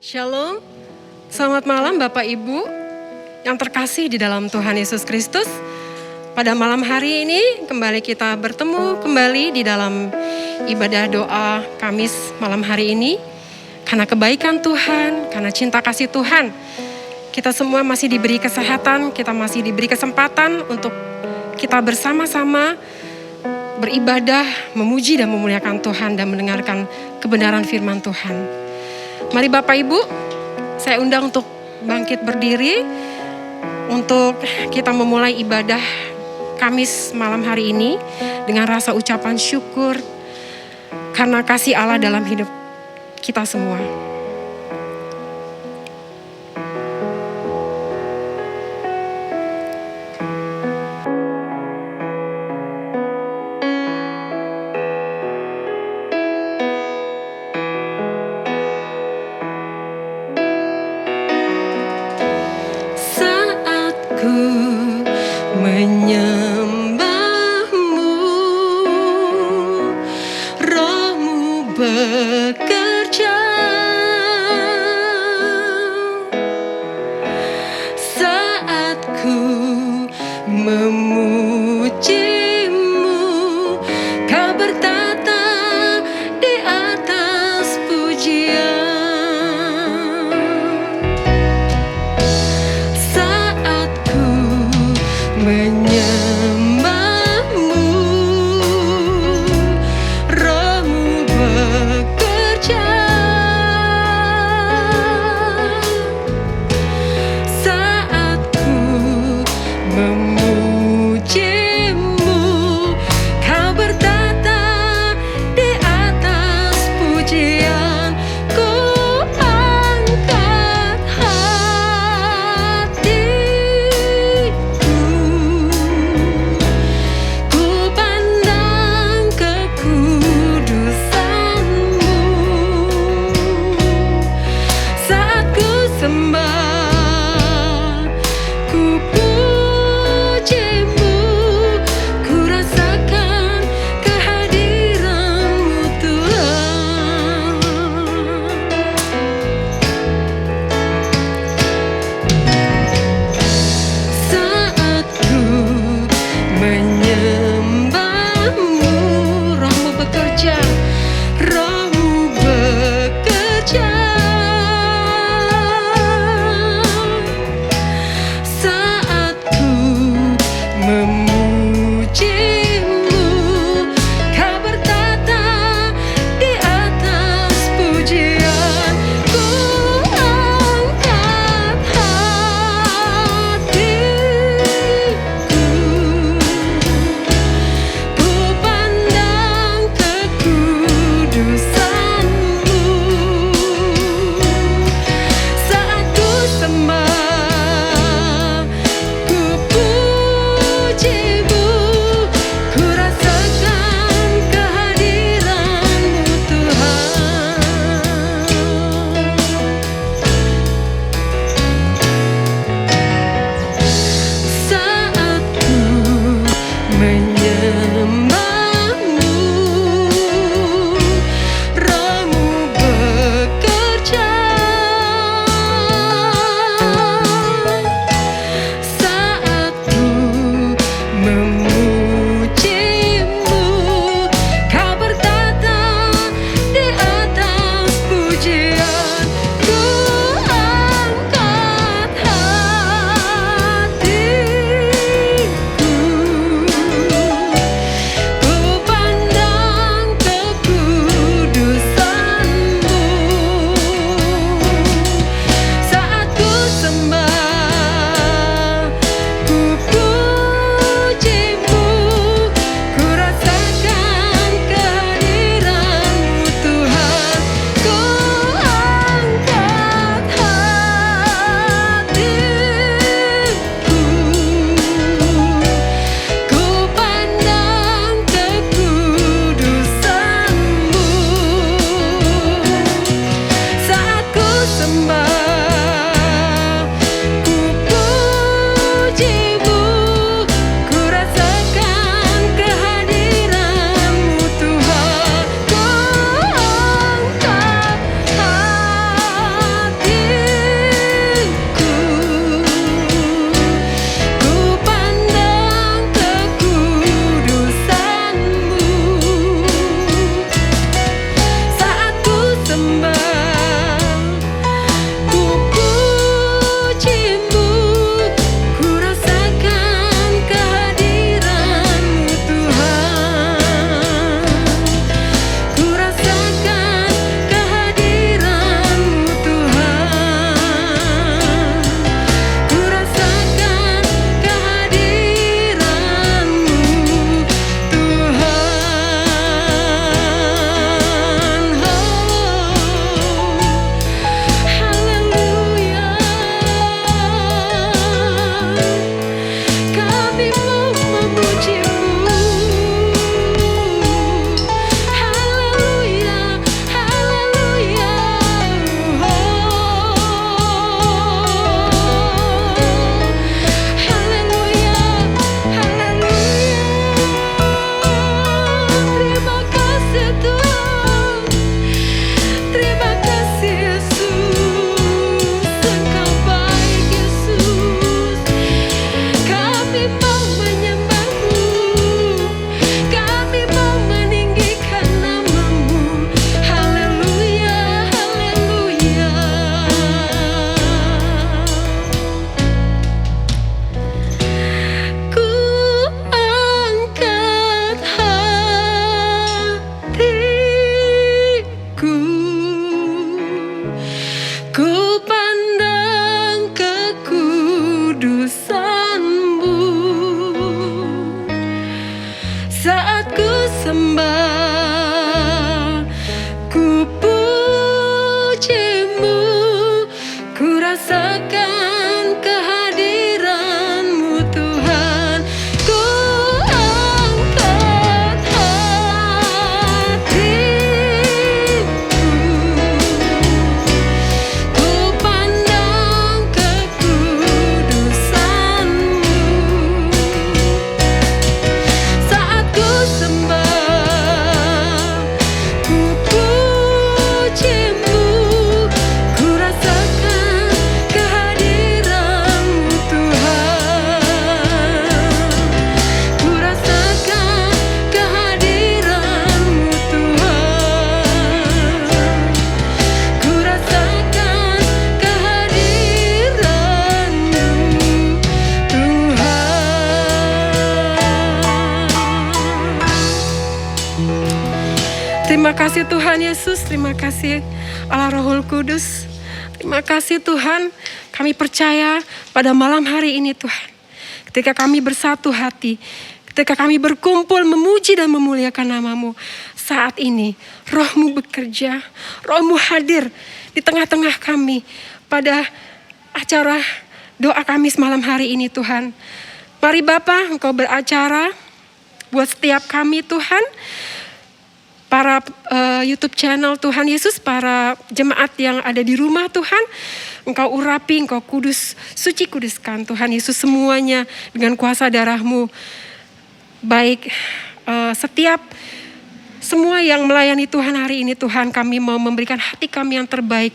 Shalom, selamat malam Bapak Ibu yang terkasih di dalam Tuhan Yesus Kristus. Pada malam hari ini kembali kita bertemu kembali di dalam ibadah doa Kamis malam hari ini. Karena kebaikan Tuhan, karena cinta kasih Tuhan, kita semua masih diberi kesehatan, kita masih diberi kesempatan untuk kita bersama-sama beribadah, memuji dan memuliakan Tuhan dan mendengarkan kebenaran firman Tuhan. Mari Bapak Ibu, saya undang untuk bangkit berdiri untuk kita memulai ibadah Kamis malam hari ini dengan rasa ucapan syukur karena kasih Allah dalam hidup kita semua. Terima kasih Tuhan Yesus, terima kasih Allah Rohul Kudus. Terima kasih Tuhan, kami percaya pada malam hari ini Tuhan. Ketika kami bersatu hati, ketika kami berkumpul memuji dan memuliakan nama-Mu. Saat ini Roh-Mu bekerja, Roh-Mu hadir di tengah-tengah kami pada acara doa Kamis malam hari ini Tuhan. Mari Bapa, Engkau beracara buat setiap kami Tuhan. Para YouTube channel Tuhan Yesus, para jemaat yang ada di rumah Tuhan, Engkau urapi, Engkau kudus, suci kuduskan Tuhan Yesus semuanya dengan kuasa darah-Mu. Baik setiap semua yang melayani Tuhan hari ini Tuhan, kami mau memberikan hati kami yang terbaik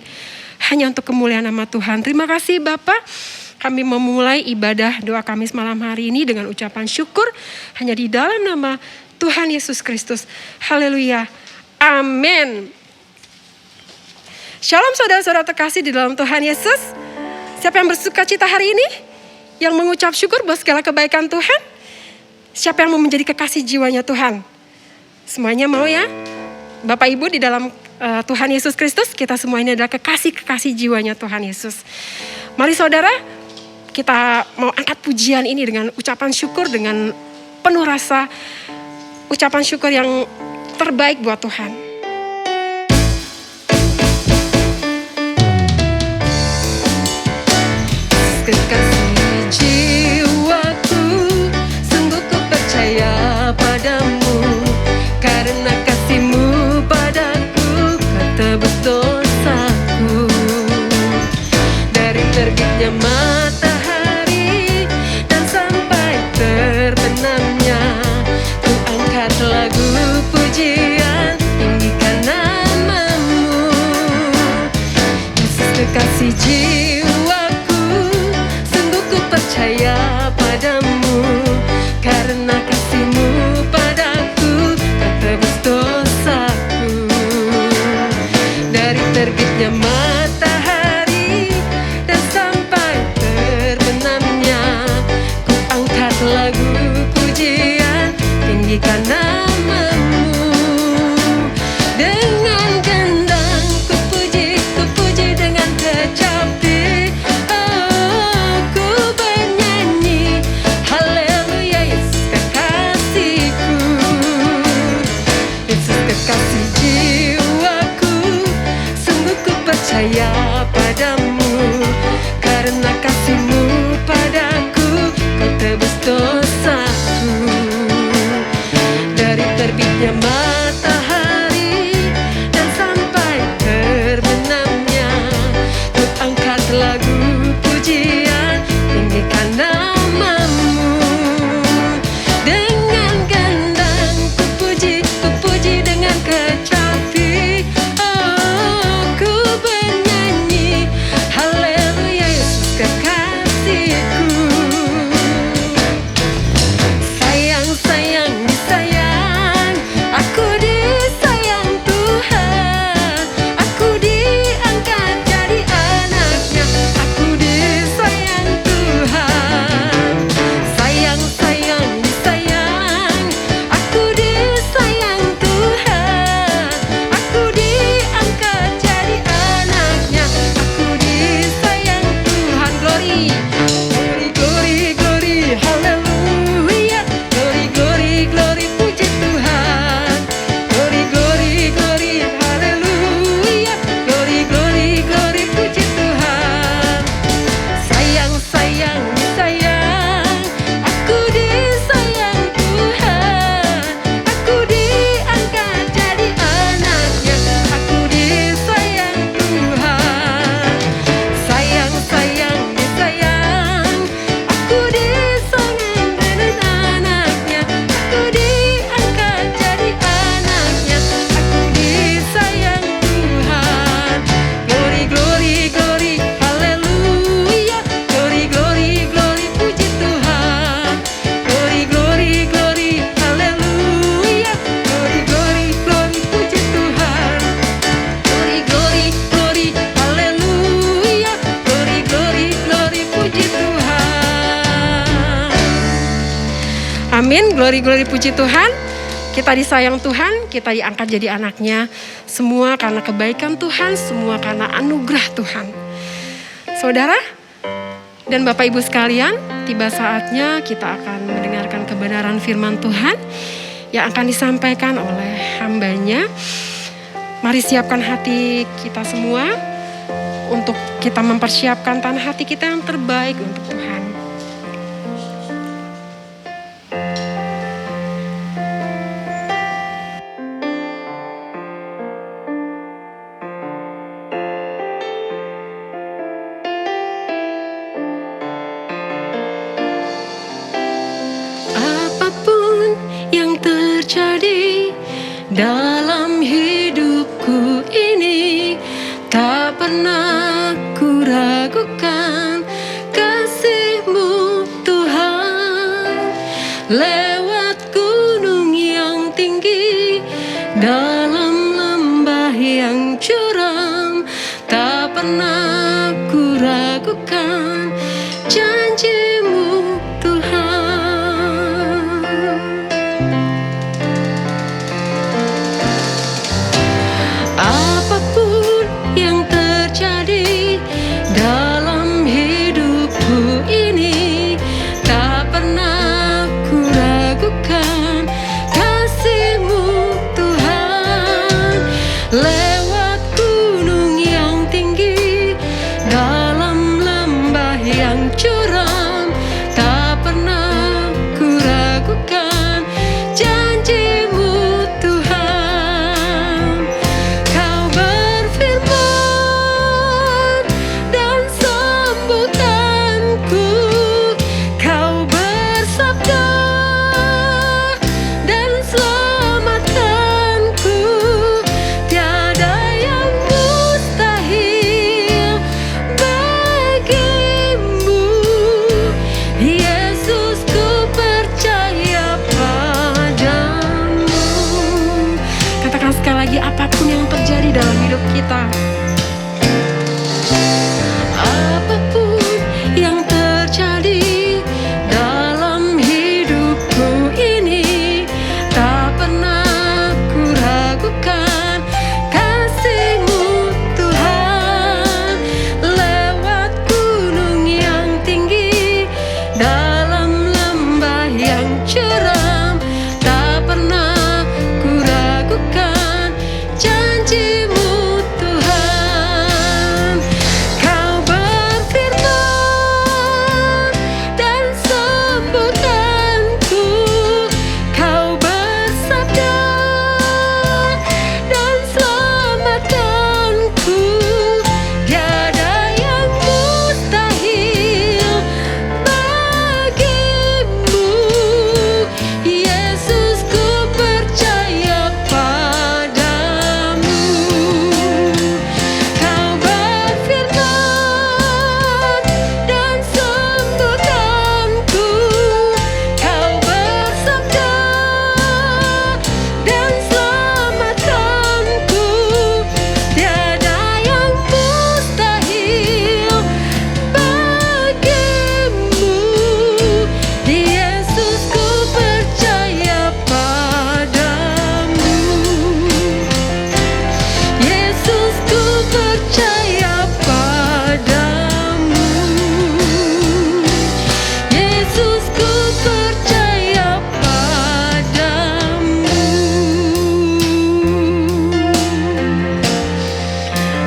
hanya untuk kemuliaan nama Tuhan. Terima kasih Bapak, kami memulai ibadah doa Kamis malam hari ini dengan ucapan syukur hanya di dalam nama Tuhan Yesus Kristus. Haleluya. Amin. Shalom saudara-saudara terkasih di dalam Tuhan Yesus. Siapa yang bersuka cita hari ini? Yang mengucap syukur buat segala kebaikan Tuhan? Siapa yang mau menjadi kekasih jiwanya Tuhan? Semuanya mau ya? Bapak Ibu di dalam Tuhan Yesus Kristus, kita semua ini adalah kekasih-kekasih jiwanya Tuhan Yesus. Mari saudara, kita mau angkat pujian ini dengan ucapan syukur, dengan penuh rasa ucapan syukur yang terbaik buat Tuhan. Kekasih jiwaku, sungguh ku percaya padamu, karena kasih-Mu padaku kau tebus dosaku. Dari terbitnya matahari dan sampai terbenamnya, ku angkat lagu pujian, tinggikan nama-Mu. Yesus kekasih jiwaku, sungguh ku percaya padamu, karena kasih-Mu padaku kau tebus dosaku. Dari terbitnya matahari dan sampai terbenamnya, ku angkat lagu pujian, tinggikan nama-Mu. Dengan gendang ku puji dengan kecapi. Oh, ku bernyanyi, haleluya Yesus kekasihku. Yesus kekasih jiwaku, sungguh ku percaya padamu, karena kasih-Mu padaku kau tebus dosaku. Dari terbitnya matahari dan sampai terbenamnya, ku angkat lagu pujian, tinggikan nama-Mu. Dengan gendang ku puji dengan kecapi. Oh, ku bernyanyi, haleluya Yesus kekasihku. Sayang, sayang, disayang, aku disayang Tuhan. Aku diangkat jadi anaknya, aku disayang Tuhan. Sayang, sayang, disayang, aku disayang Tuhan. Aku diangkat jadi anaknya, aku disayang Tuhan. Glory, glory, glory, glory, haleluya. Glory, glory, glory, puji Tuhan. Glory, glory, glory, haleluya. Glory, glory, glory, puji Tuhan. Sayang, sayang, disayang, aku disayang Tuhan. Aku diangkat jadi anaknya, aku disayang Tuhan. Sayang, sayang, disayang, aku disayang dengan anaknya, aku diangkat jadi anaknya, aku disayang Tuhan. Glory, glory, glory, haleluya. Glory, glory, glory, puji Tuhan. Glory, glory, glory, haleluya. Glory, glory, glory, puji Tuhan. Glory, glory, glory, haleluya. Glory, glory, glory, puji Tuhan. Amin, glory, glory, puji Tuhan. Kita disayang Tuhan, kita diangkat jadi anaknya. Semua karena kebaikan Tuhan, semua karena anugerah Tuhan. Saudara dan Bapak Ibu sekalian, tiba saatnya kita akan mendengarkan kebenaran firman Tuhan yang akan disampaikan oleh hamba-Nya. Mari siapkan hati kita semua untuk kita mempersiapkan tanah hati kita yang terbaik untuk Tuhan. Apapun yang terjadi dalam hidupku ini, tak pernah ku ragukan kasih-Mu Tuhan. Lewat gunung yang tinggi, dalam lembah yang curam, tak pernah ku ragukan janji-Mu Tuhan. Apapun yang terjadi dalam hidupku ini, tak pernah ku ragukan kasih-Mu Tuhan. Lewat gunung yang tinggi, dalam lembah yang curam, tak pernah ku ragukan janji-Mu Tuhan. Kau berfirman dan sembuhkanku, Kau bersabda dan selamatkanku. Tiada yang mustahil bagimu, Yesus, ku percaya padamu. Katakan sekali lagi, apapun yang terjadi dalam hidup kita, apapun yang terjadi dalam hidupku ini, tak pernah ku ragukan kasih-Mu Tuhan. Lewat gunung yang tinggi, dalam lembah yang curam, tak pernah ku ragukan janji-Mu Tuhan. Kau berfirman dan sembuhkanku, Kau bersabda dan selamatkanku. Tiada yang mustahil bagimu, Yesus, ku percaya padamu. Kau berfirman dan sembuhkanku, Kau bersabda dan selamatkanku. Tiada yang mustahil bagimu, Yesus, ku percaya padamu. Yesus, ku percaya padamu. Yesus, ku percaya padamu.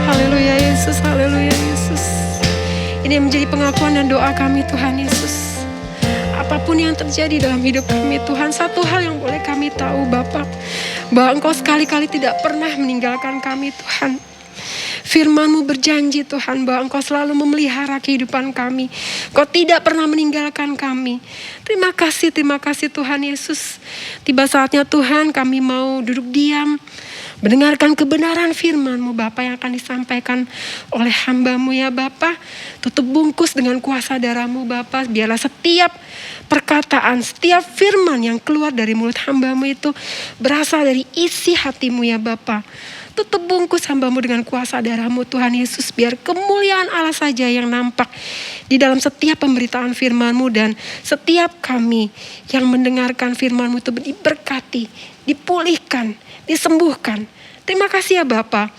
Haleluya Yesus, haleluya Yesus. Ini menjadi pengakuan dan doa kami Tuhan Yesus. Apapun yang terjadi dalam hidup kami Tuhan, satu hal yang boleh kami tahu Bapa, bahwa Engkau sekali-kali tidak pernah meninggalkan kami Tuhan. Firman-Mu berjanji Tuhan bahwa Engkau selalu memelihara kehidupan kami. Engkau tidak pernah meninggalkan kami. Terima kasih Tuhan Yesus. Tiba saatnya Tuhan kami mau duduk diam, mendengarkan kebenaran firman-Mu Bapa yang akan disampaikan oleh hamba-Mu ya Bapa. Tutup bungkus dengan kuasa darah-Mu Bapa. Biarlah setiap perkataan, setiap firman yang keluar dari mulut hamba-Mu itu berasal dari isi hati-Mu ya Bapa. Tutup bungkus hamba-Mu dengan kuasa darah-Mu Tuhan Yesus. Biar kemuliaan Allah saja yang nampak di dalam setiap pemberitaan firman-Mu. Dan setiap kami yang mendengarkan firman-Mu itu diberkati, dipulihkan, disembuhkan. Terima kasih ya Bapa.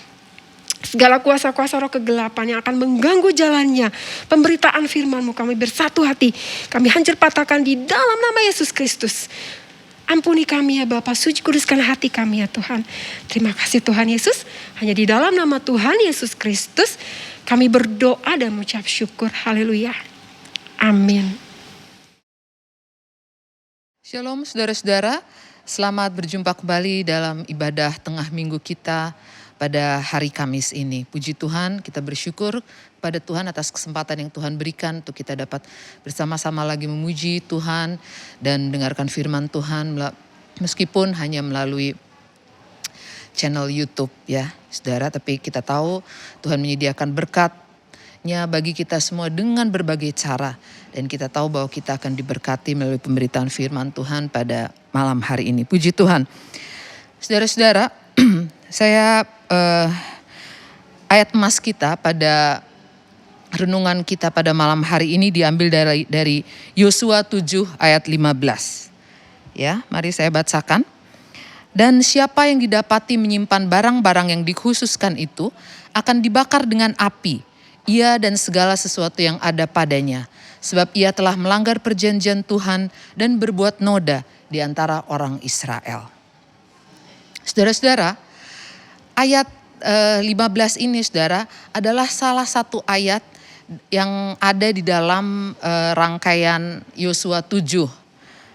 Segala kuasa-kuasa roh kegelapan yang akan mengganggu jalannya pemberitaan firman-Mu, kami bersatu hati. Kami hancur patahkan di dalam nama Yesus Kristus. Ampuni kami ya Bapa, suci kuduskan hati kami ya Tuhan. Terima kasih Tuhan Yesus. Hanya di dalam nama Tuhan Yesus Kristus kami berdoa dan mengucap syukur. Haleluya. Amin. Shalom saudara-saudara, selamat berjumpa kembali dalam ibadah tengah minggu kita pada hari Kamis ini. Puji Tuhan, kita bersyukur pada Tuhan atas kesempatan yang Tuhan berikan untuk kita dapat bersama-sama lagi memuji Tuhan dan dengarkan firman Tuhan meskipun hanya melalui channel YouTube ya saudara. Tapi kita tahu Tuhan menyediakan berkat-Nya bagi kita semua dengan berbagai cara. Dan kita tahu bahwa kita akan diberkati melalui pemberitaan firman Tuhan pada malam hari ini. Puji Tuhan. Saudara-saudara, saya ayat emas kita pada renungan kita pada malam hari ini diambil dari Yosua 7 ayat 15. Ya, mari saya bacakan. Dan siapa yang didapati menyimpan barang-barang yang dikhususkan itu akan dibakar dengan api, ia dan segala sesuatu yang ada padanya. Sebab ia telah melanggar perjanjian Tuhan dan berbuat noda di antara orang Israel. Saudara-saudara, ayat 15 ini saudara adalah salah satu ayat yang ada di dalam rangkaian Yosua 7.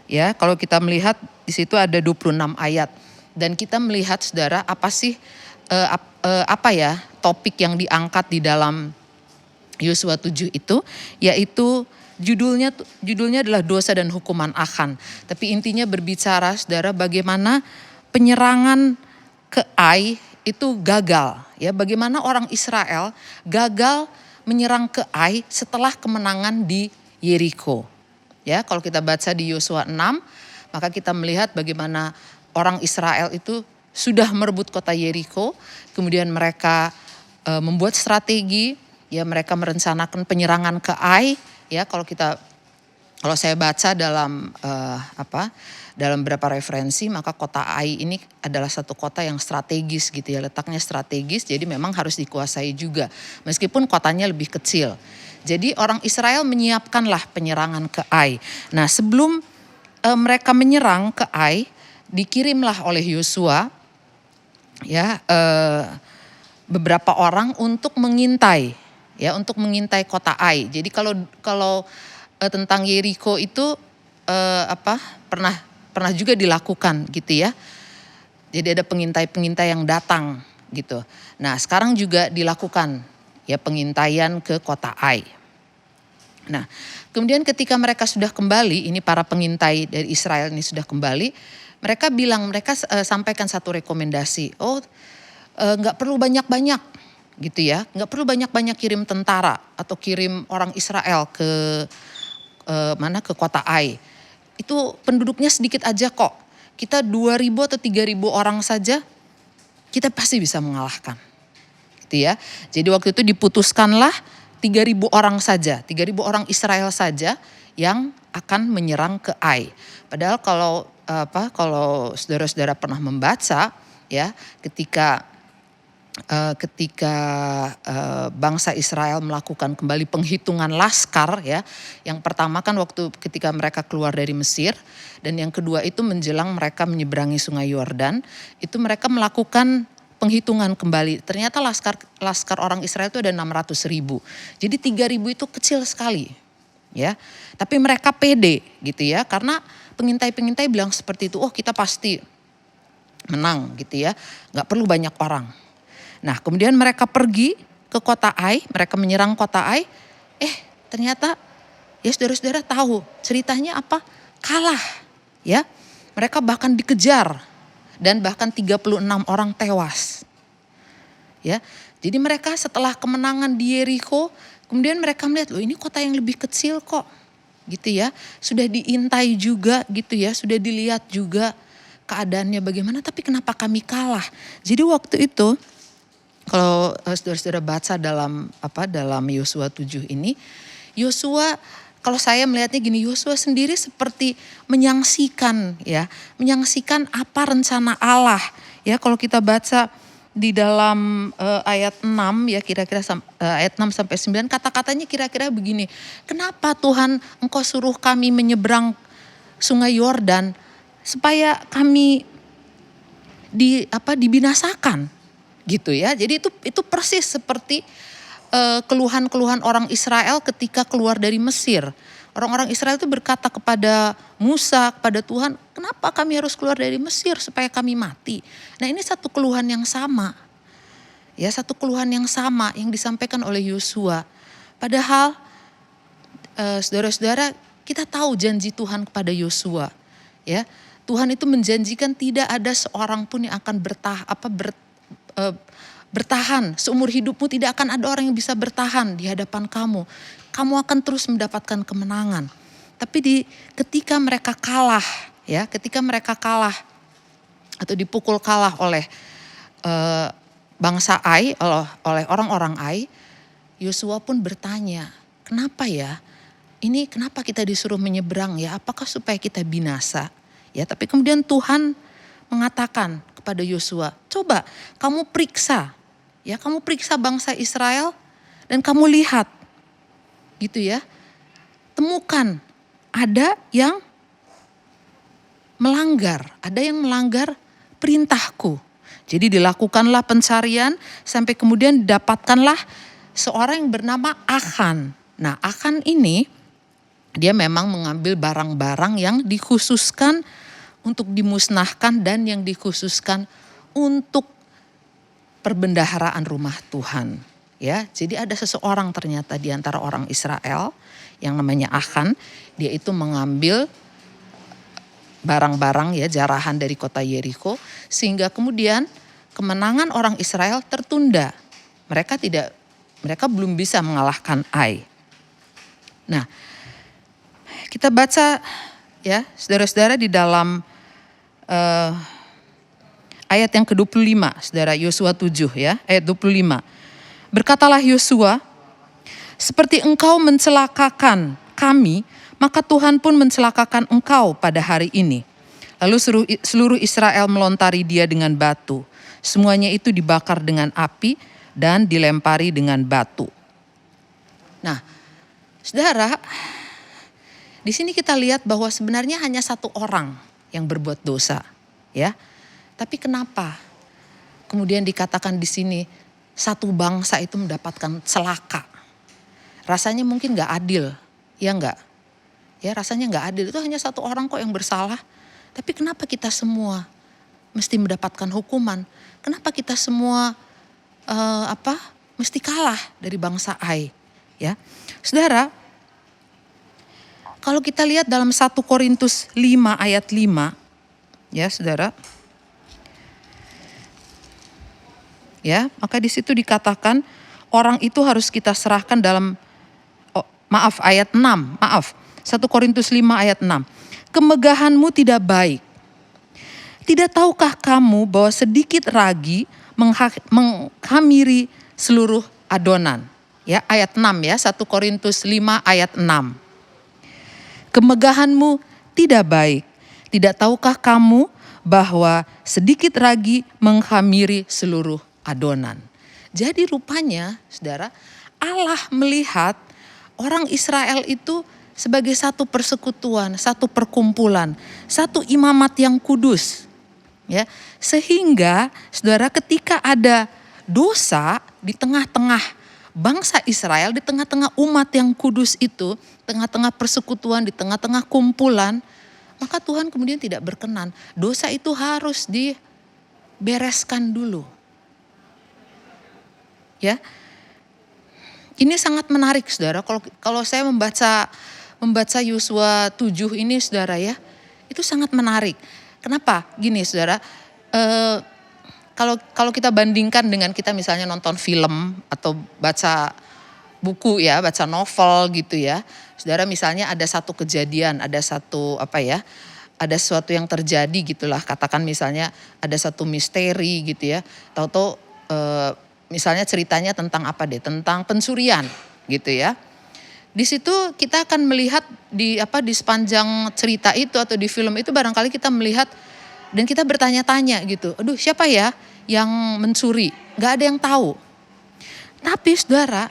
Ya, kalau kita melihat di situ ada 26 ayat dan kita melihat saudara apa sih topik yang diangkat di dalam Yosua 7 itu, yaitu judulnya adalah dosa dan hukuman Achan. Tapi intinya berbicara saudara bagaimana penyerangan ke Ai itu gagal, ya, bagaimana orang Israel gagal menyerang ke Ai setelah kemenangan di Yeriko. Ya, kalau kita baca di Yosua 6, maka kita melihat bagaimana orang Israel itu sudah merebut kota Yeriko, kemudian mereka membuat strategi, ya, mereka merencanakan penyerangan ke Ai, ya, kalau saya baca dalam dalam beberapa referensi, maka kota Ai ini adalah satu kota yang strategis gitu ya, letaknya strategis, jadi memang harus dikuasai juga. Meskipun kotanya lebih kecil. Jadi orang Israel menyiapkanlah penyerangan ke Ai. Nah, sebelum mereka menyerang ke Ai, dikirimlah oleh Yosua ya beberapa orang untuk mengintai, ya, untuk mengintai kota Ai. Jadi kalau tentang Yeriko itu pernah juga dilakukan gitu ya. Jadi ada pengintai-pengintai yang datang gitu. Nah, sekarang juga dilakukan ya pengintaian ke kota Ai. Nah, kemudian ketika mereka sudah kembali, ini para pengintai dari Israel ini sudah kembali, mereka sampaikan satu rekomendasi. Nggak perlu banyak-banyak gitu ya, nggak perlu banyak-banyak kirim tentara atau kirim orang Israel ke kota Ai. Itu penduduknya sedikit aja kok. Kita 2.000 atau 3.000 orang saja kita pasti bisa mengalahkan. Gitu ya. Jadi waktu itu diputuskanlah 3.000 orang saja, 3.000 orang Israel saja yang akan menyerang ke Ai. Padahal kalau saudara-saudara pernah membaca ya, ketika bangsa Israel melakukan kembali penghitungan laskar ya. Yang pertama kan waktu ketika mereka keluar dari Mesir, dan yang kedua itu menjelang mereka menyeberangi Sungai Yordan, itu mereka melakukan penghitungan kembali. Ternyata laskar orang Israel itu ada 600.000. Jadi 3.000 itu kecil sekali ya. Tapi mereka pede gitu ya, karena pengintai-pengintai bilang seperti itu, kita pasti menang gitu ya, gak perlu banyak orang. Nah, kemudian mereka pergi ke kota Ai, mereka menyerang kota Ai. Ternyata ya saudara-saudara tahu ceritanya apa? Kalah ya. Mereka bahkan dikejar dan bahkan 36 orang tewas. Ya. Jadi mereka setelah kemenangan di Yeriko, kemudian mereka melihat, ini kota yang lebih kecil kok. Gitu ya. Sudah diintai juga gitu ya, sudah dilihat juga. keadaannya bagaimana, tapi kenapa kami kalah. Jadi waktu itu kalau saudara-saudara baca dalam Yosua 7 ini, Yosua, kalau saya melihatnya gini, Yosua sendiri seperti menyaksikan apa rencana Allah. Ya, kalau kita baca di dalam ayat 6 ya, kira-kira ayat 6 sampai 9, kata-katanya kira-kira begini. Kenapa Tuhan Engkau suruh kami menyeberang Sungai Yordan supaya kami dibinasakan gitu ya. Jadi itu persis seperti keluhan-keluhan orang Israel ketika keluar dari Mesir. Orang-orang Israel itu berkata kepada Musa, kepada Tuhan, kenapa kami harus keluar dari Mesir supaya kami mati? Nah, ini satu keluhan yang sama. Ya, satu keluhan yang sama yang disampaikan oleh Yosua. Padahal saudara-saudara, kita tahu janji Tuhan kepada Yosua. Ya, Tuhan itu menjanjikan tidak ada seorang pun yang akan bertahan seumur hidupmu, tidak akan ada orang yang bisa bertahan di hadapan kamu. Kamu akan terus mendapatkan kemenangan. Tapi ketika mereka kalah atau dipukul kalah oleh bangsa Ai, oleh orang-orang Ai, Yosua pun bertanya, kenapa ya? Ini kenapa kita disuruh menyeberang ya? Apakah supaya kita binasa? Ya, tapi kemudian Tuhan mengatakan kepada Yosua, coba kamu periksa bangsa Israel dan kamu lihat gitu ya. Temukan ada yang melanggar perintahku. Jadi dilakukanlah pencarian sampai kemudian didapatkanlah seorang yang bernama Achan. Nah, Achan ini dia memang mengambil barang-barang yang dikhususkan untuk dimusnahkan dan yang dikhususkan untuk perbendaharaan rumah Tuhan. Ya, jadi ada seseorang ternyata di antara orang Israel yang namanya Achan, dia itu mengambil barang-barang ya, jarahan dari kota Yeriko, sehingga kemudian kemenangan orang Israel tertunda. Mereka belum bisa mengalahkan Ai. Nah, kita baca ya, saudara-saudara di dalam ayat yang ke-25, saudara, Yosua 7 ya, ayat 25. Berkatalah Yosua, seperti engkau mencelakakan kami, maka Tuhan pun mencelakakan engkau pada hari ini. Lalu seluruh Israel melontari dia dengan batu. Semuanya itu dibakar dengan api dan dilempari dengan batu. Nah, saudara, di sini kita lihat bahwa sebenarnya hanya satu orang yang berbuat dosa, ya. Tapi kenapa kemudian dikatakan di sini satu bangsa itu mendapatkan celaka? Rasanya mungkin gak adil, ya enggak? Ya, rasanya gak adil, itu hanya satu orang kok yang bersalah. Tapi kenapa kita semua mesti mendapatkan hukuman? Kenapa kita semua mesti kalah dari bangsa Ai? Ya, saudara, kalau kita lihat dalam 1 Korintus 5 ayat 5, ya saudara. Ya, maka di situ dikatakan orang itu harus kita serahkan dalam ayat 6, 1 Korintus 5 ayat 6. Kemegahanmu tidak baik. Tidak tahukah kamu bahwa sedikit ragi menghamiri seluruh adonan? Ya, ayat 6 ya, 1 Korintus 5 ayat 6. Kemegahanmu tidak baik. Tidak tahukah kamu bahwa sedikit ragi menghamiri seluruh adonan? Jadi rupanya, saudara, Allah melihat orang Israel itu sebagai satu persekutuan, satu perkumpulan, satu imamat yang kudus. Ya, sehingga saudara, ketika ada dosa di tengah-tengah bangsa Israel, di tengah-tengah umat yang kudus itu, tengah-tengah persekutuan, di tengah-tengah kumpulan, maka Tuhan kemudian tidak berkenan. Dosa itu harus dibereskan dulu. Ya, ini sangat menarik, saudara. Kalau saya membaca Yosua 7 ini, saudara ya, itu sangat menarik. Kenapa? Gini, saudara. Kalau kita bandingkan dengan kita misalnya nonton film atau baca buku ya, baca novel gitu ya. Saudara, misalnya ada satu kejadian, ada satu ada sesuatu yang terjadi gitulah, katakan misalnya ada satu misteri gitu ya, tahu-tahu misalnya ceritanya tentang apa deh, tentang pencurian gitu ya. Di situ kita akan melihat di sepanjang cerita itu atau di film itu barangkali kita melihat dan kita bertanya-tanya gitu, aduh siapa ya yang mencuri? Gak ada yang tahu. Tapi saudara,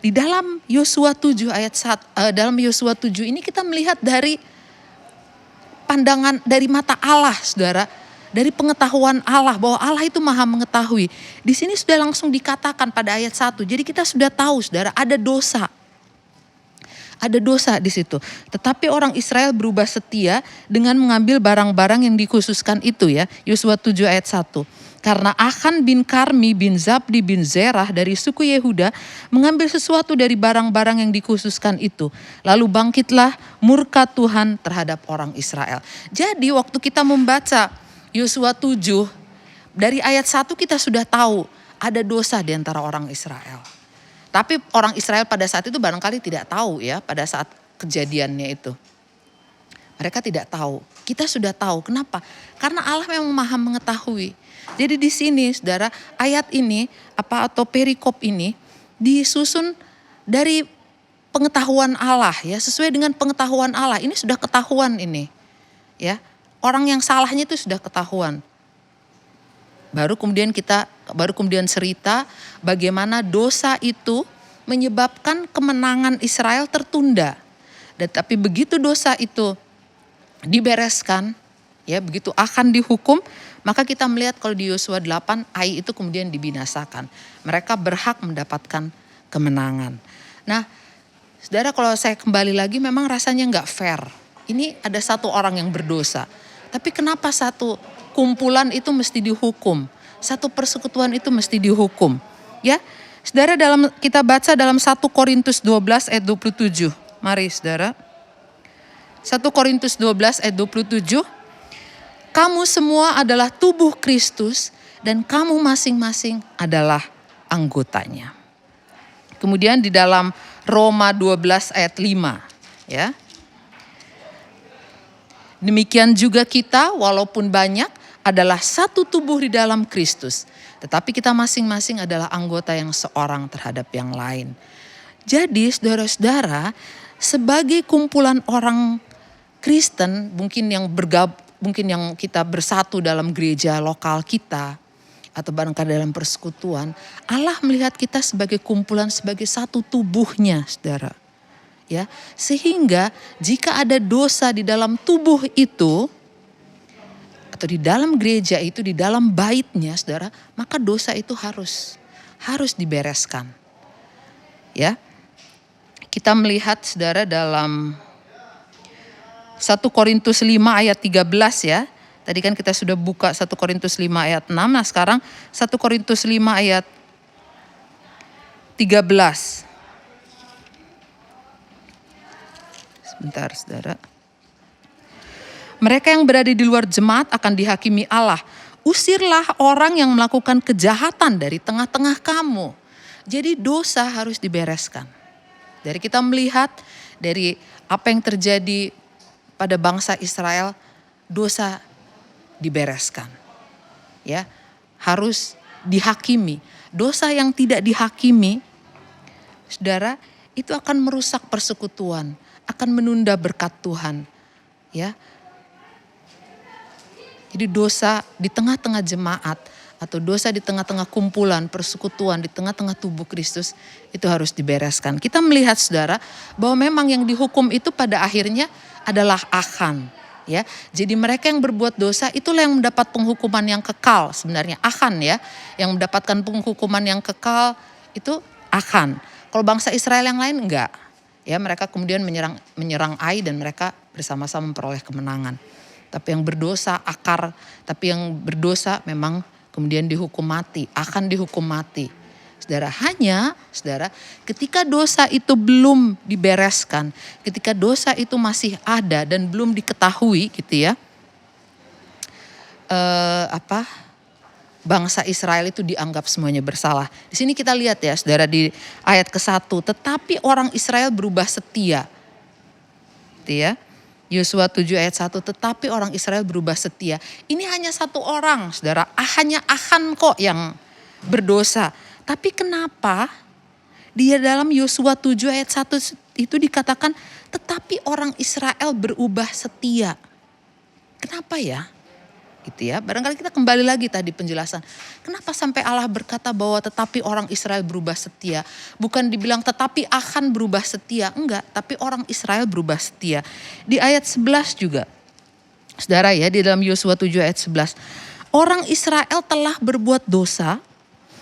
di dalam Yosua 7 ayat 1, dalam Yosua 7 ini kita melihat dari pandangan dari mata Allah, saudara, dari pengetahuan Allah bahwa Allah itu maha mengetahui. Di sini sudah langsung dikatakan pada ayat 1. Jadi kita sudah tahu, saudara, ada dosa. Ada dosa di situ. Tetapi orang Israel berubah setia dengan mengambil barang-barang yang dikhususkan itu ya. Yosua 7 ayat 1. Karena Achan bin Karmi bin Zabdi bin Zerah dari suku Yehuda mengambil sesuatu dari barang-barang yang dikhususkan itu. Lalu bangkitlah murka Tuhan terhadap orang Israel. Jadi waktu kita membaca Yosua 7 dari ayat 1 kita sudah tahu ada dosa di antara orang Israel. Tapi orang Israel pada saat itu barangkali tidak tahu ya pada saat kejadiannya itu. Mereka tidak tahu. Kita sudah tahu. Kenapa? Karena Allah memang maha mengetahui. Jadi di sini saudara ayat ini atau perikop ini disusun dari pengetahuan Allah ya, sesuai dengan pengetahuan Allah. Ini sudah ketahuan ini. Ya. Orang yang salahnya itu sudah ketahuan. Baru kemudian cerita bagaimana dosa itu menyebabkan kemenangan Israel tertunda. Dan tapi begitu dosa itu dibereskan, ya begitu akan dihukum, maka kita melihat kalau di Yosua 8 Ai itu kemudian dibinasakan. Mereka berhak mendapatkan kemenangan. Nah, saudara, kalau saya kembali lagi memang rasanya nggak fair. Ini ada satu orang yang berdosa, tapi kenapa satu kumpulan itu mesti dihukum? Satu persekutuan itu mesti dihukum. Ya, saudara, kita baca dalam 1 Korintus 12 ayat 27. Mari saudara. 1 Korintus 12 ayat 27. Kamu semua adalah tubuh Kristus dan kamu masing-masing adalah anggotanya. Kemudian di dalam Roma 12 ayat 5. Ya. Demikian juga kita walaupun banyak adalah satu tubuh di dalam Kristus. Tetapi kita masing-masing adalah anggota yang seorang terhadap yang lain. Jadi saudara-saudara, sebagai kumpulan orang Kristen mungkin yang kita bersatu dalam gereja lokal kita atau barangkali dalam persekutuan, Allah melihat kita sebagai kumpulan, sebagai satu tubuhnya, saudara. Ya, sehingga jika ada dosa di dalam tubuh itu atau di dalam gereja itu, di dalam baitnya, saudara, maka dosa itu harus dibereskan. Ya. Kita melihat saudara dalam 1 Korintus 5 ayat 13 ya. Tadi kan kita sudah buka 1 Korintus 5 ayat 6. Nah sekarang 1 Korintus 5 ayat 13. Sebentar saudara. Mereka yang berada di luar jemaat akan dihakimi Allah. Usirlah orang yang melakukan kejahatan dari tengah-tengah kamu. Jadi dosa harus dibereskan. Dari kita melihat dari apa yang terjadi pada bangsa Israel, dosa dibereskan. Ya, harus dihakimi. Dosa yang tidak dihakimi, saudara, itu akan merusak persekutuan, akan menunda berkat Tuhan. Ya. Jadi dosa di tengah-tengah jemaat atau dosa di tengah-tengah kumpulan persekutuan, di tengah-tengah tubuh Kristus itu harus dibereskan. Kita melihat saudara bahwa memang yang dihukum itu pada akhirnya adalah Achan. Ya, jadi mereka yang berbuat dosa itulah yang mendapat penghukuman yang kekal sebenarnya. Achan ya, yang mendapatkan penghukuman yang kekal itu Achan. Kalau bangsa Israel yang lain enggak. Ya, mereka kemudian menyerang Ai dan mereka bersama-sama memperoleh kemenangan. Tapi yang berdosa tapi yang berdosa memang kemudian dihukum mati, akan dihukum mati. Saudara, ketika dosa itu belum dibereskan, ketika dosa itu masih ada dan belum diketahui gitu ya. Bangsa Israel itu dianggap semuanya bersalah. Di sini kita lihat ya saudara di ayat ke-1, tetapi orang Israel berubah setia. Gitu ya. Yosua 7 ayat 1, tetapi orang Israel berubah setia. Ini hanya satu orang, saudara. Hanya Achan kok yang berdosa. Tapi kenapa dia dalam Yosua 7 ayat 1 itu dikatakan, tetapi orang Israel berubah setia. Kenapa ya? Gitu ya. Barangkali kita kembali lagi tadi penjelasan. Kenapa sampai Allah berkata bahwa tetapi orang Israel berubah setia? Bukan dibilang tetapi Achan berubah setia. Enggak, tapi orang Israel berubah setia. Di ayat 11 juga. Saudara ya, di dalam Yosua 7 ayat 11. Orang Israel telah berbuat dosa.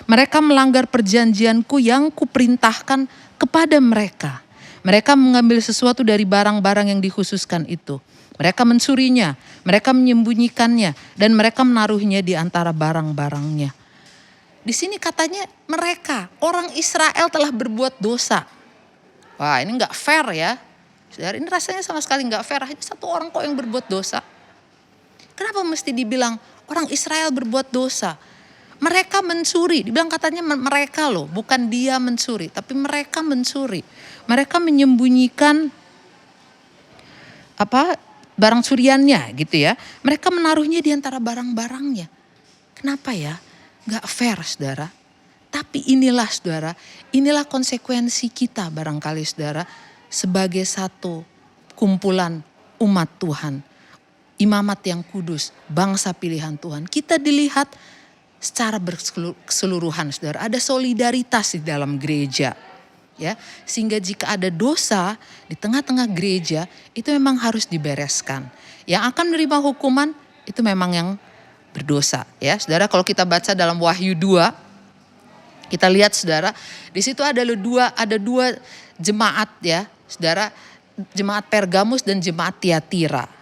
Mereka melanggar perjanjianku yang kuperintahkan kepada mereka. Mereka mengambil sesuatu dari barang-barang yang dikhususkan itu. Mereka mencurinya, mereka menyembunyikannya, dan mereka menaruhnya di antara barang-barangnya. Di sini katanya mereka, orang Israel telah berbuat dosa. Wah, ini nggak fair ya. Saudara, ini rasanya sama sekali nggak fair. Hanya satu orang kok yang berbuat dosa. Kenapa mesti dibilang orang Israel berbuat dosa? Mereka mencuri, dibilang katanya mereka loh, bukan dia mencuri, tapi mereka mencuri. Mereka menyembunyikan barang curiannya gitu ya. Mereka menaruhnya di antara barang-barangnya. Kenapa ya? Gak fair, saudara. Tapi inilah, saudara, inilah konsekuensi kita barangkali, saudara, sebagai satu kumpulan umat Tuhan. Imamat yang kudus, bangsa pilihan Tuhan. Kita dilihat secara keseluruhan, saudara. Ada solidaritas di dalam gereja. Ya, sehingga jika ada dosa di tengah-tengah gereja itu memang harus dibereskan. Yang akan menerima hukuman itu memang yang berdosa, ya. Saudara, kalau kita baca dalam Wahyu 2, kita lihat, saudara, di situ ada dua jemaat, ya. Saudara, jemaat Pergamus dan jemaat Tiatira.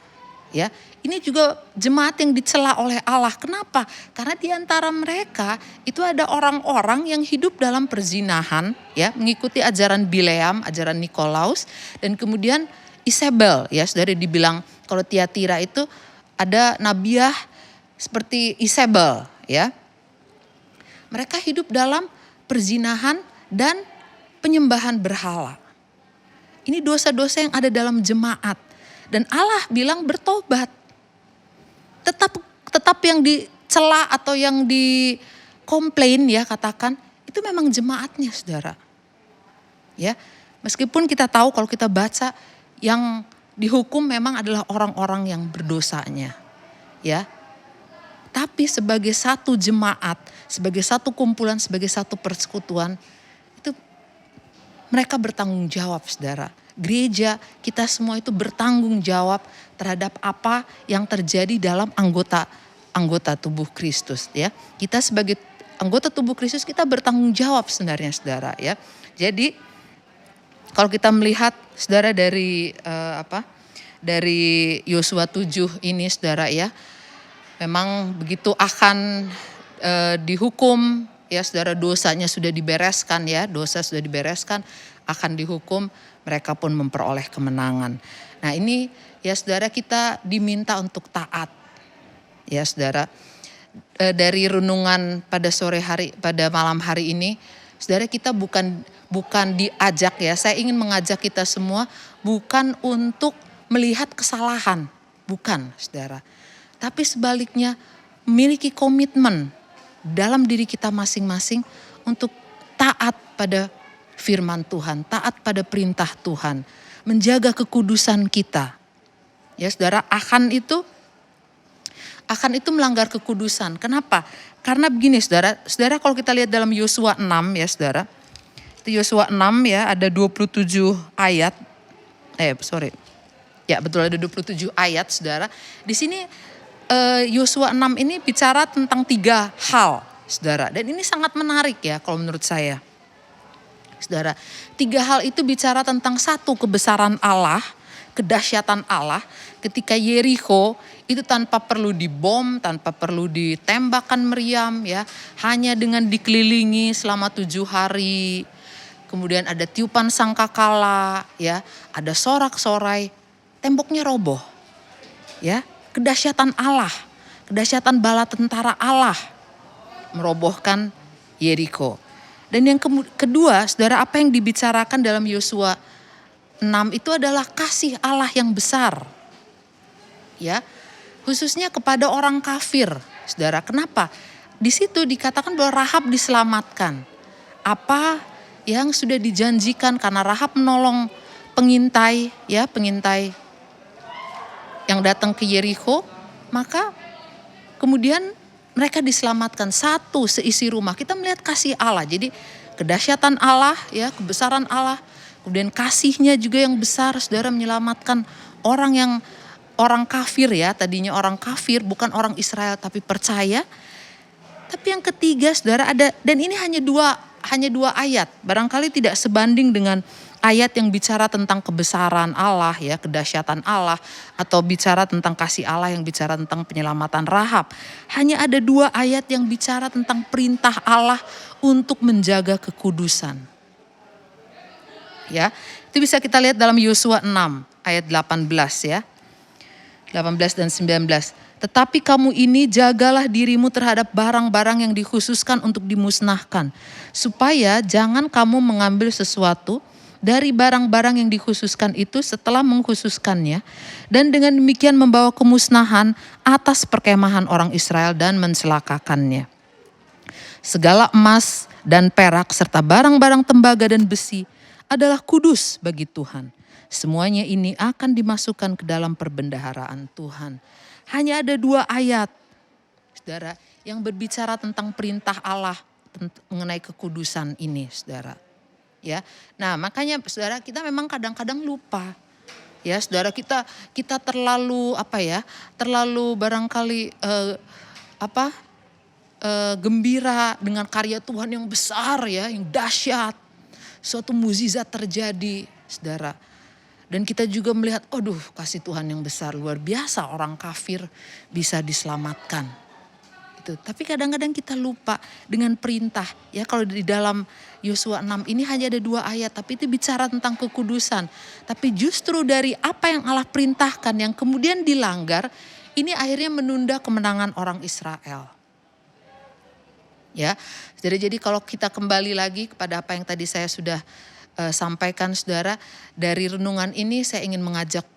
Ya, ini juga jemaat yang dicela oleh Allah. Kenapa? Karena di antara mereka itu ada orang-orang yang hidup dalam perzinahan, ya, mengikuti ajaran Bileam, ajaran Nikolaus, dan kemudian Isabel, ya, saudara, dibilang kalau Tiatira itu ada nabiah seperti Isabel, ya. Mereka hidup dalam perzinahan dan penyembahan berhala. Ini dosa-dosa yang ada dalam jemaat. Dan Allah bilang bertobat. Tetap yang dicela atau yang dikomplain, ya, katakan itu memang jemaatnya, saudara. Ya, meskipun kita tahu kalau kita baca yang dihukum memang adalah orang-orang yang berdosanya. Ya. Tapi sebagai satu jemaat, sebagai satu kumpulan, sebagai satu persekutuan, itu mereka bertanggung jawab, saudara. Gereja kita semua itu bertanggung jawab terhadap apa yang terjadi dalam anggota tubuh Kristus, ya. Kita sebagai anggota tubuh Kristus kita bertanggung jawab sebenarnya, saudara, ya. Jadi kalau kita melihat, saudara, dari dari Yosua 7 ini, saudara, ya, memang begitu akan dihukum, ya, saudara, dosanya sudah dibereskan, ya, dosa sudah dibereskan, akan dihukum, mereka pun memperoleh kemenangan. Nah, ini, ya, saudara, kita diminta untuk taat, ya, saudara. Dari renungan pada sore hari, pada malam hari ini, saudara, kita bukan diajak, ya, saya ingin mengajak kita semua bukan untuk melihat kesalahan, bukan, saudara. Tapi sebaliknya memiliki komitmen dalam diri kita masing-masing untuk taat pada firman Tuhan, taat pada perintah Tuhan, menjaga kekudusan kita. Ya, saudara, Achan itu melanggar kekudusan. Kenapa? Karena begini, saudara. Saudara, kalau kita lihat dalam Yosua 6, ya, saudara. Itu Yosua 6, ya, ada 27 ayat. Ya, betul, ada 27 ayat, saudara. Di sini Yosua 6 ini bicara tentang 3 hal, saudara. Dan ini sangat menarik, ya, kalau menurut saya. Saudara, 3 hal itu bicara tentang satu, kebesaran Allah, kedahsyatan Allah. Ketika Yeriko itu tanpa perlu dibom, tanpa perlu ditembakkan meriam, ya, hanya dengan dikelilingi selama 7 hari. Kemudian ada tiupan sangkakala, ya, ada sorak-sorai, temboknya roboh. Ya, kedahsyatan Allah, kedahsyatan bala tentara Allah merobohkan Yeriko. Dan yang kedua, saudara, apa yang dibicarakan dalam Yosua 6 itu adalah kasih Allah yang besar. Ya, khususnya kepada orang kafir, saudara. Kenapa? Di situ dikatakan bahwa Rahab diselamatkan. Apa yang sudah dijanjikan karena Rahab menolong pengintai, ya, pengintai yang datang ke Yerikho, maka kemudian mereka diselamatkan satu seisi rumah. Kita melihat kasih Allah. Jadi kedahsyatan Allah, ya, kebesaran Allah, kemudian kasihnya juga yang besar, saudara, menyelamatkan orang kafir, ya, tadinya orang kafir, bukan orang Israel tapi percaya. Tapi yang ketiga, saudara, ada, dan ini hanya dua ayat, barangkali tidak sebanding dengan ayat yang bicara tentang kebesaran Allah, ya, kedahsyatan Allah, atau bicara tentang kasih Allah yang bicara tentang penyelamatan Rahab. Hanya ada 2 ayat yang bicara tentang perintah Allah untuk menjaga kekudusan. Ya, itu bisa kita lihat dalam Yosua 6 ayat 18, ya. 18 dan 19. Tetapi kamu ini jagalah dirimu terhadap barang-barang yang dikhususkan untuk dimusnahkan, supaya jangan kamu mengambil sesuatu dari barang-barang yang dikhususkan itu setelah mengkhususkannya, dan dengan demikian membawa kemusnahan atas perkemahan orang Israel dan mencelakakannya. Segala emas dan perak serta barang-barang tembaga dan besi adalah kudus bagi Tuhan. Semuanya ini akan dimasukkan ke dalam perbendaharaan Tuhan. Hanya ada 2 ayat, saudara, yang berbicara tentang perintah Allah mengenai kekudusan ini, saudara. Ya, nah makanya, saudara, kita memang kadang-kadang lupa, ya, saudara, kita terlalu terlalu barangkali gembira dengan karya Tuhan yang besar, ya, yang dahsyat, suatu mukjizat terjadi, saudara. Dan kita juga melihat, aduh, kasih Tuhan yang besar, luar biasa, orang kafir bisa diselamatkan. Itu. Tapi kadang-kadang kita lupa dengan perintah. Ya, kalau di dalam Yosua 6 ini hanya ada 2 ayat, tapi itu bicara tentang kekudusan. Tapi justru dari apa yang Allah perintahkan yang kemudian dilanggar, ini akhirnya menunda kemenangan orang Israel. Ya, jadi kalau kita kembali lagi kepada apa yang tadi saya sudah sampaikan, saudara, dari renungan ini saya ingin mengajak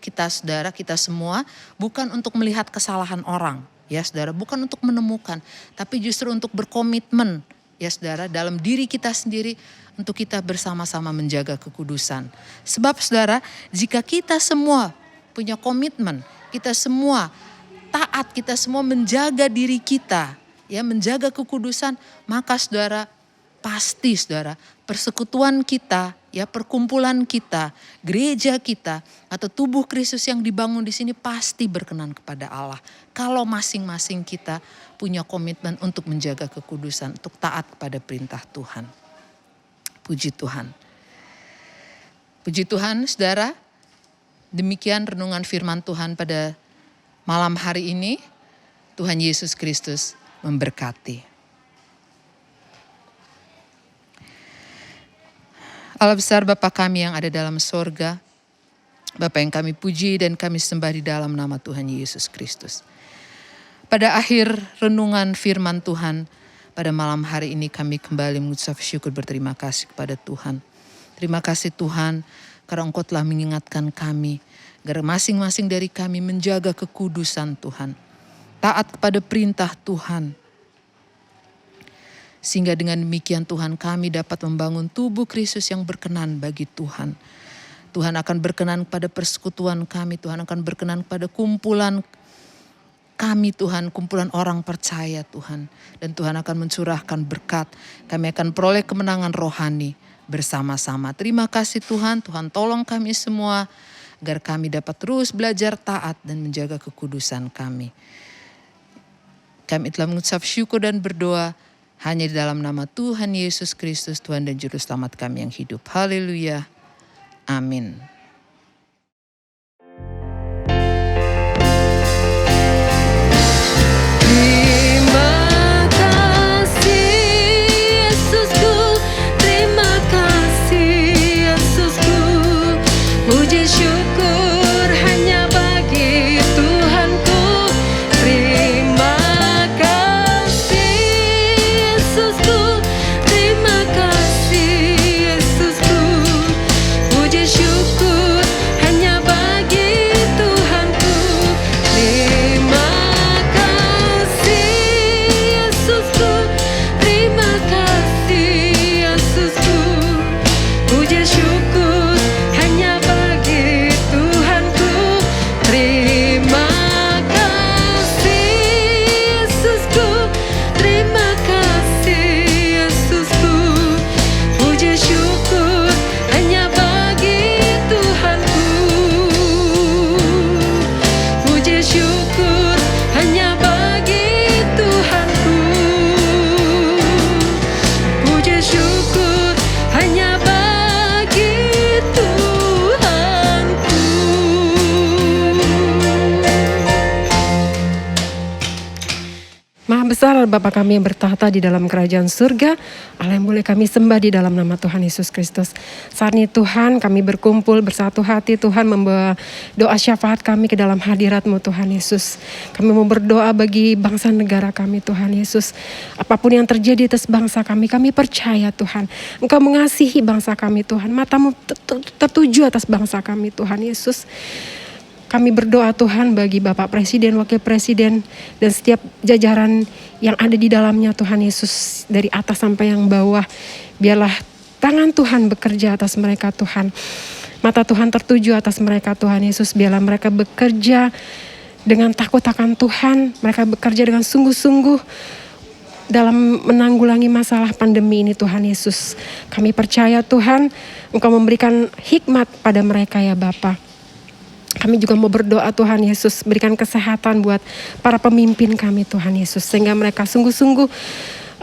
kita, saudara, kita semua, bukan untuk melihat kesalahan orang, ya, saudara, bukan untuk menemukan, tapi justru untuk berkomitmen, ya, saudara, dalam diri kita sendiri untuk kita bersama-sama menjaga kekudusan. Sebab, saudara, jika kita semua punya komitmen, kita semua taat, kita semua menjaga diri kita, ya, menjaga kekudusan, maka, saudara, pasti, saudara, persekutuan kita, ya, perkumpulan kita, gereja kita, atau tubuh Kristus yang dibangun di sini pasti berkenan kepada Allah. Kalau masing-masing kita punya komitmen untuk menjaga kekudusan, untuk taat kepada perintah Tuhan. Puji Tuhan. Puji Tuhan, saudara. Demikian renungan firman Tuhan pada malam hari ini. Tuhan Yesus Kristus memberkati. Allah besar Bapa kami yang ada dalam sorga, Bapa yang kami puji dan kami sembah di dalam nama Tuhan Yesus Kristus. Pada akhir renungan firman Tuhan, pada malam hari ini kami kembali mengucap syukur berterima kasih kepada Tuhan. Terima kasih Tuhan, karena Engkau telah mengingatkan kami, agar masing-masing dari kami menjaga kekudusan Tuhan, taat kepada perintah Tuhan. Sehingga dengan demikian Tuhan kami dapat membangun tubuh Kristus yang berkenan bagi Tuhan. Tuhan akan berkenan pada persekutuan kami, Tuhan akan berkenan pada kumpulan kami Tuhan, kumpulan orang percaya Tuhan. Dan Tuhan akan mencurahkan berkat, kami akan peroleh kemenangan rohani bersama-sama. Terima kasih Tuhan, Tuhan tolong kami semua agar kami dapat terus belajar taat dan menjaga kekudusan kami. Kami telah mengucap syukur dan berdoa hanya di dalam nama Tuhan Yesus Kristus, Tuhan dan Juru Selamat kami yang hidup. Haleluya. Amin. Terima kasih Yesusku, terima kasih Yesusku. Puji syukur hanya bagi Tuhanku. Terima kasih Yesusku, terima kasih Yesusku. Puji syukur Maha besar Bapa kami yang bertahta di dalam kerajaan surga, Allah yang boleh kami sembah di dalam nama Tuhan Yesus Kristus. Saat ini Tuhan kami berkumpul bersatu hati Tuhan membawa doa syafaat kami ke dalam hadirat-Mu Tuhan Yesus. Kami mau berdoa bagi bangsa negara kami Tuhan Yesus. Apapun yang terjadi atas bangsa kami percaya Tuhan. Engkau mengasihi bangsa kami Tuhan. Mata-Mu tertuju atas bangsa kami Tuhan Yesus. Kami berdoa Tuhan bagi Bapak Presiden, Wakil Presiden, dan setiap jajaran yang ada di dalamnya Tuhan Yesus. Dari atas sampai yang bawah. Biarlah tangan Tuhan bekerja atas mereka Tuhan. Mata Tuhan tertuju atas mereka Tuhan Yesus. Biarlah mereka bekerja dengan takut akan Tuhan. Mereka bekerja dengan sungguh-sungguh dalam menanggulangi masalah pandemi ini Tuhan Yesus. Kami percaya Tuhan Engkau memberikan hikmat pada mereka ya Bapa. Kami juga mau berdoa Tuhan Yesus, berikan kesehatan buat para pemimpin kami Tuhan Yesus. Sehingga mereka sungguh-sungguh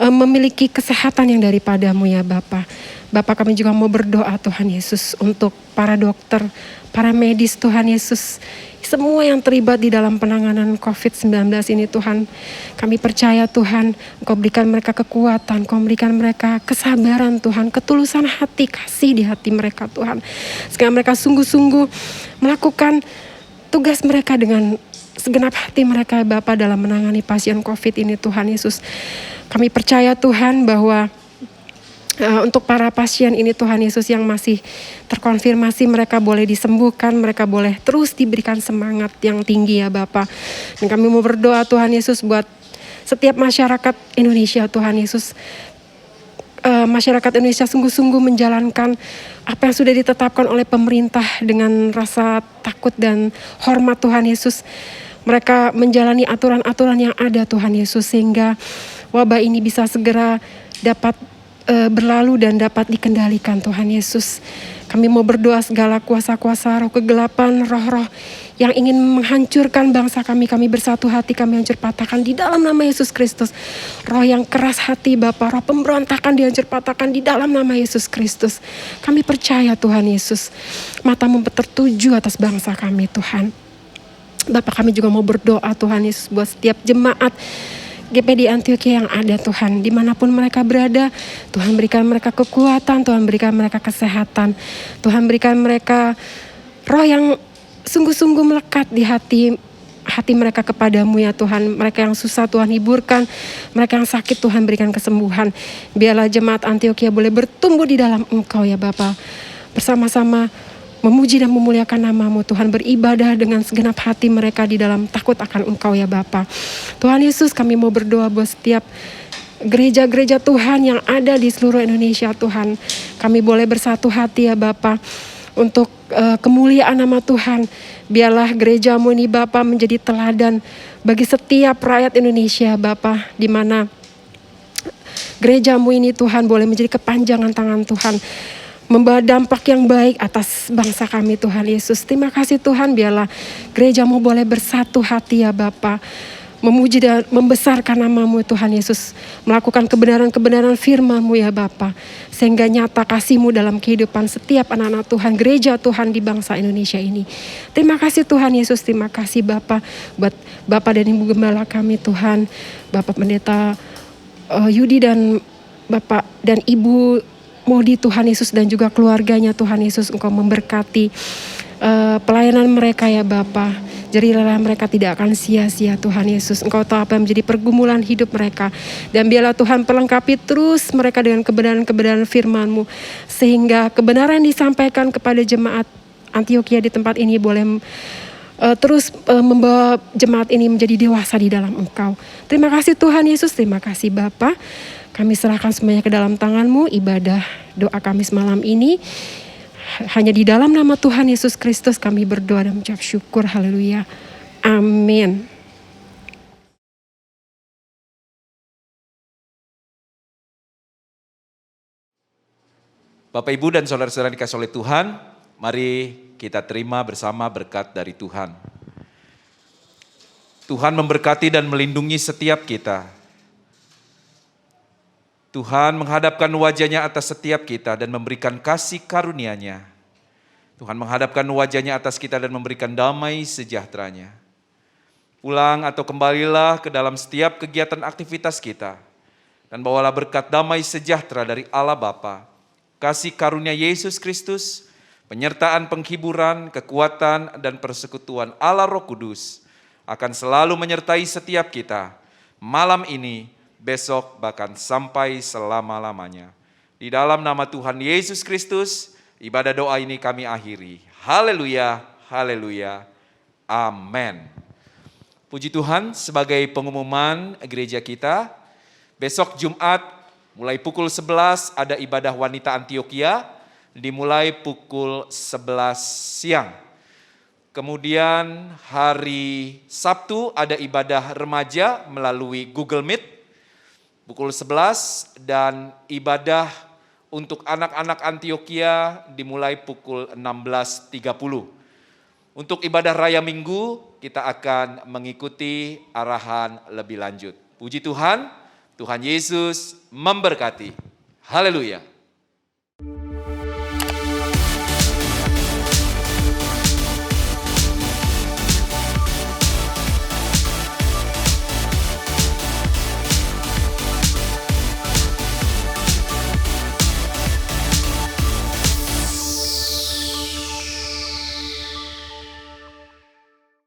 memiliki kesehatan yang daripada-Mu ya Bapa. Bapa kami juga mau berdoa Tuhan Yesus untuk para dokter, para medis Tuhan Yesus. Semua yang terlibat di dalam penanganan COVID-19 ini Tuhan. Kami percaya Tuhan Engkau berikan mereka kekuatan, Engkau berikan mereka kesabaran Tuhan. Ketulusan hati, kasih di hati mereka Tuhan. Sehingga mereka sungguh-sungguh melakukan tugas mereka dengan segenap hati mereka Bapa dalam menangani pasien COVID ini Tuhan Yesus. Kami percaya Tuhan bahwa untuk para pasien ini Tuhan Yesus yang masih terkonfirmasi mereka boleh disembuhkan, mereka boleh terus diberikan semangat yang tinggi ya Bapa. Dan kami mau berdoa Tuhan Yesus buat setiap masyarakat Indonesia Tuhan Yesus. Masyarakat Indonesia sungguh-sungguh menjalankan apa yang sudah ditetapkan oleh pemerintah dengan rasa takut dan hormat Tuhan Yesus. Mereka menjalani aturan-aturan yang ada Tuhan Yesus sehingga wabah ini bisa segera dapat berlalu dan dapat dikendalikan Tuhan Yesus. Kami mau berdoa segala kuasa-kuasa roh kegelapan, roh-roh yang ingin menghancurkan bangsa kami bersatu hati, kami hancur patahkan di dalam nama Yesus Kristus. Roh yang keras hati Bapa, roh pemberontakan dihancur patahkan di dalam nama Yesus Kristus. Kami percaya Tuhan Yesus, mata-Mu tertuju atas bangsa kami Tuhan. Bapak kami juga mau berdoa Tuhan Yesus buat setiap jemaat GPD Antioquia yang ada Tuhan, dimanapun mereka berada, Tuhan berikan mereka kekuatan, Tuhan berikan mereka kesehatan, Tuhan berikan mereka roh yang sungguh-sungguh melekat di hati mereka kepadamu ya Tuhan. Mereka yang susah Tuhan hiburkan, mereka yang sakit Tuhan berikan kesembuhan. Biarlah jemaat Antioquia boleh bertumbuh di dalam Engkau ya Bapa, bersama-sama memuji dan memuliakan nama-Mu Tuhan, beribadah dengan segenap hati mereka di dalam takut akan Engkau ya Bapa. Tuhan Yesus kami mau berdoa buat setiap gereja-gereja Tuhan yang ada di seluruh Indonesia Tuhan. Kami boleh bersatu hati ya Bapa untuk kemuliaan nama Tuhan. Biarlah gereja-Mu ini Bapa menjadi teladan bagi setiap rakyat Indonesia Bapa, di mana gereja-Mu ini Tuhan boleh menjadi kepanjangan tangan Tuhan, membawa dampak yang baik atas bangsa kami Tuhan Yesus. Terima kasih Tuhan, biarlah gereja-Mu boleh bersatu hati ya Bapa, memuji dan membesarkan nama-Mu Tuhan Yesus, melakukan kebenaran-kebenaran firman-Mu ya Bapa, sehingga nyata kasih-Mu dalam kehidupan setiap anak-anak Tuhan, gereja Tuhan di bangsa Indonesia ini. Terima kasih Tuhan Yesus, terima kasih Bapa, buat Bapak dan Ibu Gembala kami Tuhan, Bapak Pendeta Yudi dan Bapak dan Ibu Modi Tuhan Yesus dan juga keluarganya Tuhan Yesus, Engkau memberkati pelayanan mereka ya Bapa. Jadilah mereka tidak akan sia-sia Tuhan Yesus. Engkau tahu apa yang menjadi pergumulan hidup mereka. Dan biarlah Tuhan pelengkapi terus mereka dengan kebenaran-kebenaran firman-Mu. Sehingga kebenaran yang disampaikan kepada jemaat Antioquia di tempat ini boleh terus membawa jemaat ini menjadi dewasa di dalam Engkau. Terima kasih Tuhan Yesus, terima kasih Bapa. Kami serahkan semuanya ke dalam tangan-Mu, ibadah doa kami semalam ini. Hanya di dalam nama Tuhan Yesus Kristus kami berdoa dan mengucap syukur, haleluya. Amin. Bapak, Ibu, dan saudara-saudara dikasih oleh Tuhan, mari kita terima bersama berkat dari Tuhan. Tuhan memberkati dan melindungi setiap kita. Tuhan menghadapkan wajah-Nya atas setiap kita dan memberikan kasih karunia-Nya. Tuhan menghadapkan wajah-Nya atas kita dan memberikan damai sejahtera-Nya. Pulang atau kembalilah ke dalam setiap kegiatan aktivitas kita. Dan bawalah berkat damai sejahtera dari Allah Bapa, kasih karunia Yesus Kristus, penyertaan penghiburan, kekuatan, dan persekutuan Allah Roh Kudus akan selalu menyertai setiap kita, malam ini, besok, bahkan sampai selama-lamanya. Di dalam nama Tuhan Yesus Kristus, ibadah doa ini kami akhiri. Haleluya, haleluya, amin. Puji Tuhan, sebagai pengumuman gereja kita, besok Jumat mulai pukul 11 ada ibadah wanita Antioquia, dimulai pukul 11 siang. Kemudian hari Sabtu ada ibadah remaja melalui Google Meet, pukul 11, dan ibadah untuk anak-anak Antioquia dimulai pukul 16.30. Untuk ibadah raya minggu, kita akan mengikuti arahan lebih lanjut. Puji Tuhan, Tuhan Yesus memberkati. Haleluya.